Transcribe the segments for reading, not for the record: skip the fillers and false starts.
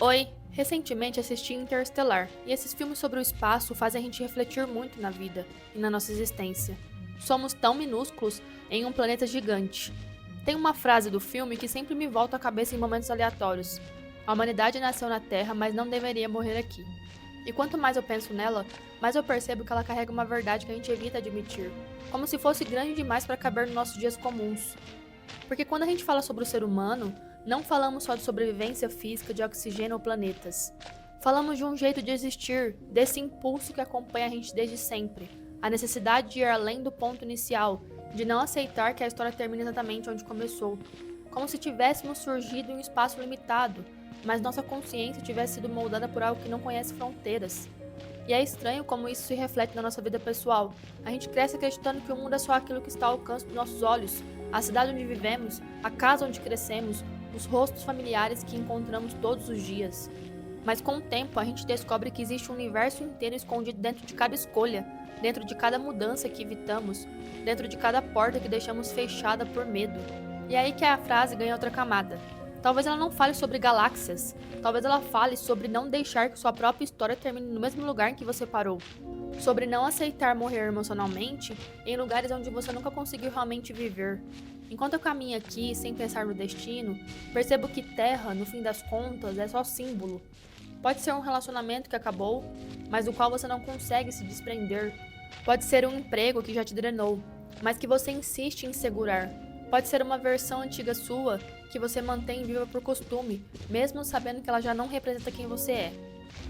Oi, recentemente assisti Interestelar, e esses filmes sobre o espaço fazem a gente refletir muito na vida e na nossa existência. Somos tão minúsculos em um planeta gigante. Tem uma frase do filme que sempre me volta à cabeça em momentos aleatórios. A humanidade nasceu na Terra, mas não deveria morrer aqui. E quanto mais eu penso nela, mais eu percebo que ela carrega uma verdade que a gente evita admitir, como se fosse grande demais para caber nos nossos dias comuns. Porque quando a gente fala sobre o ser humano, não falamos só de sobrevivência física, de oxigênio ou planetas. Falamos de um jeito de existir, desse impulso que acompanha a gente desde sempre. A necessidade de ir além do ponto inicial, de não aceitar que a história termine exatamente onde começou. Como se tivéssemos surgido em um espaço limitado, mas nossa consciência tivesse sido moldada por algo que não conhece fronteiras. E é estranho como isso se reflete na nossa vida pessoal. A gente cresce acreditando que o mundo é só aquilo que está ao alcance dos nossos olhos, a cidade onde vivemos, a casa onde crescemos, os rostos familiares que encontramos todos os dias. Mas com o tempo, a gente descobre que existe um universo inteiro escondido dentro de cada escolha, dentro de cada mudança que evitamos, dentro de cada porta que deixamos fechada por medo. E é aí que a frase ganha outra camada. Talvez ela não fale sobre galáxias, talvez ela fale sobre não deixar que sua própria história termine no mesmo lugar em que você parou, sobre não aceitar morrer emocionalmente em lugares onde você nunca conseguiu realmente viver. Enquanto eu caminho aqui sem pensar no destino, percebo que terra, no fim das contas, é só símbolo. Pode ser um relacionamento que acabou, mas do qual você não consegue se desprender. Pode ser um emprego que já te drenou, mas que você insiste em segurar. Pode ser uma versão antiga sua que você mantém viva por costume, mesmo sabendo que ela já não representa quem você é.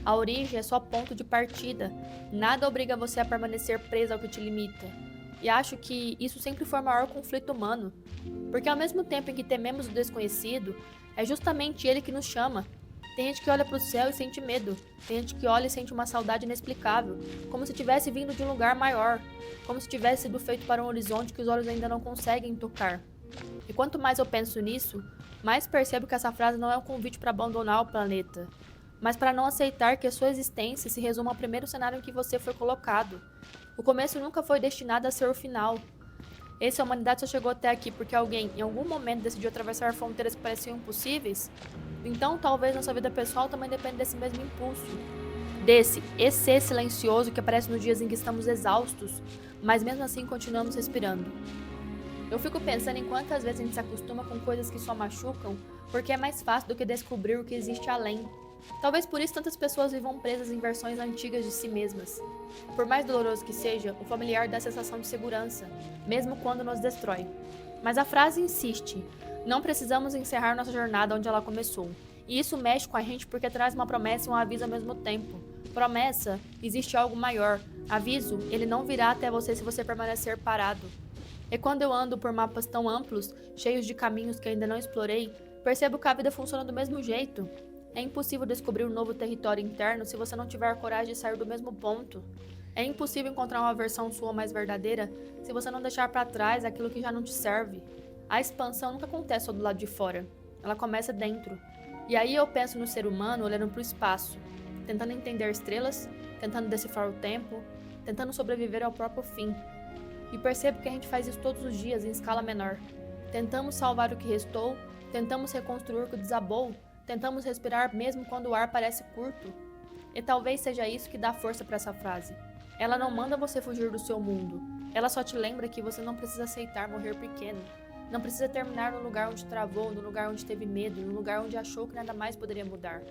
A origem é só ponto de partida, nada obriga você a permanecer preso ao que te limita. E acho que isso sempre foi o maior conflito humano, porque ao mesmo tempo em que tememos o desconhecido, é justamente ele que nos chama. Tem gente que olha para o céu e sente medo, tem gente que olha e sente uma saudade inexplicável, como se tivesse vindo de um lugar maior, como se tivesse sido feito para um horizonte que os olhos ainda não conseguem tocar. E quanto mais eu penso nisso, mais percebo que essa frase não é um convite para abandonar o planeta, mas para não aceitar que a sua existência se resuma ao primeiro cenário em que você foi colocado. O começo nunca foi destinado a ser o final. E se a humanidade só chegou até aqui porque alguém, em algum momento, decidiu atravessar fronteiras que pareciam impossíveis, então talvez nossa vida pessoal também dependa desse mesmo impulso. Desse ser silencioso que aparece nos dias em que estamos exaustos, mas mesmo assim continuamos respirando. Eu fico pensando em quantas vezes a gente se acostuma com coisas que só machucam, porque é mais fácil do que descobrir o que existe além. Talvez por isso tantas pessoas vivam presas em versões antigas de si mesmas. Por mais doloroso que seja, o familiar dá a sensação de segurança, mesmo quando nos destrói. Mas a frase insiste: não precisamos encerrar nossa jornada onde ela começou. E isso mexe com a gente porque traz uma promessa e um aviso ao mesmo tempo. Promessa: existe algo maior. Aviso: ele não virá até você se você permanecer parado. E quando eu ando por mapas tão amplos, cheios de caminhos que ainda não explorei, percebo que a vida funciona do mesmo jeito. É impossível descobrir um novo território interno se você não tiver coragem de sair do mesmo ponto. É impossível encontrar uma versão sua mais verdadeira se você não deixar para trás aquilo que já não te serve. A expansão nunca acontece só do lado de fora, ela começa dentro. E aí eu penso no ser humano olhando para o espaço, tentando entender estrelas, tentando decifrar o tempo, tentando sobreviver ao próprio fim. E percebo que a gente faz isso todos os dias em escala menor. Tentamos salvar o que restou, tentamos reconstruir o que desabou, tentamos respirar mesmo quando o ar parece curto. E talvez seja isso que dá força para essa frase. Ela não manda você fugir do seu mundo. Ela só te lembra que você não precisa aceitar morrer pequeno. Não precisa terminar no lugar onde travou, no lugar onde teve medo, no lugar onde achou que nada mais poderia mudar.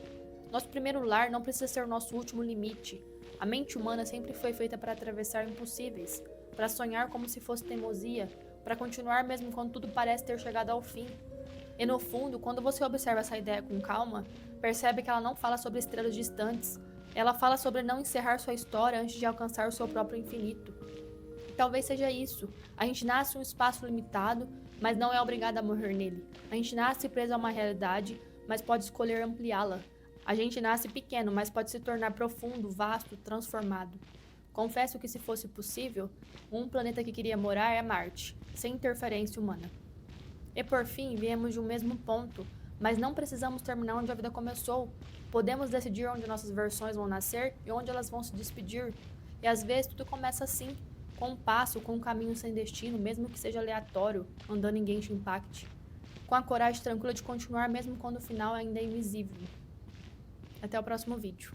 Nosso primeiro lar não precisa ser o nosso último limite. A mente humana sempre foi feita para atravessar impossíveis, para sonhar como se fosse teimosia, para continuar mesmo quando tudo parece ter chegado ao fim. E no fundo, quando você observa essa ideia com calma, percebe que ela não fala sobre estrelas distantes, ela fala sobre não encerrar sua história antes de alcançar o seu próprio infinito. E talvez seja isso, a gente nasce em um espaço limitado, mas não é obrigado a morrer nele. A gente nasce preso a uma realidade, mas pode escolher ampliá-la. A gente nasce pequeno, mas pode se tornar profundo, vasto, transformado. Confesso que se fosse possível, um planeta que queria morar é Marte, sem interferência humana. E por fim, viemos de um mesmo ponto, mas não precisamos terminar onde a vida começou. Podemos decidir onde nossas versões vão nascer e onde elas vão se despedir. E às vezes tudo começa assim, com um passo, com um caminho sem destino, mesmo que seja aleatório, andando em Genshin Impact. Com a coragem tranquila de continuar mesmo quando o final ainda é invisível. Até o próximo vídeo.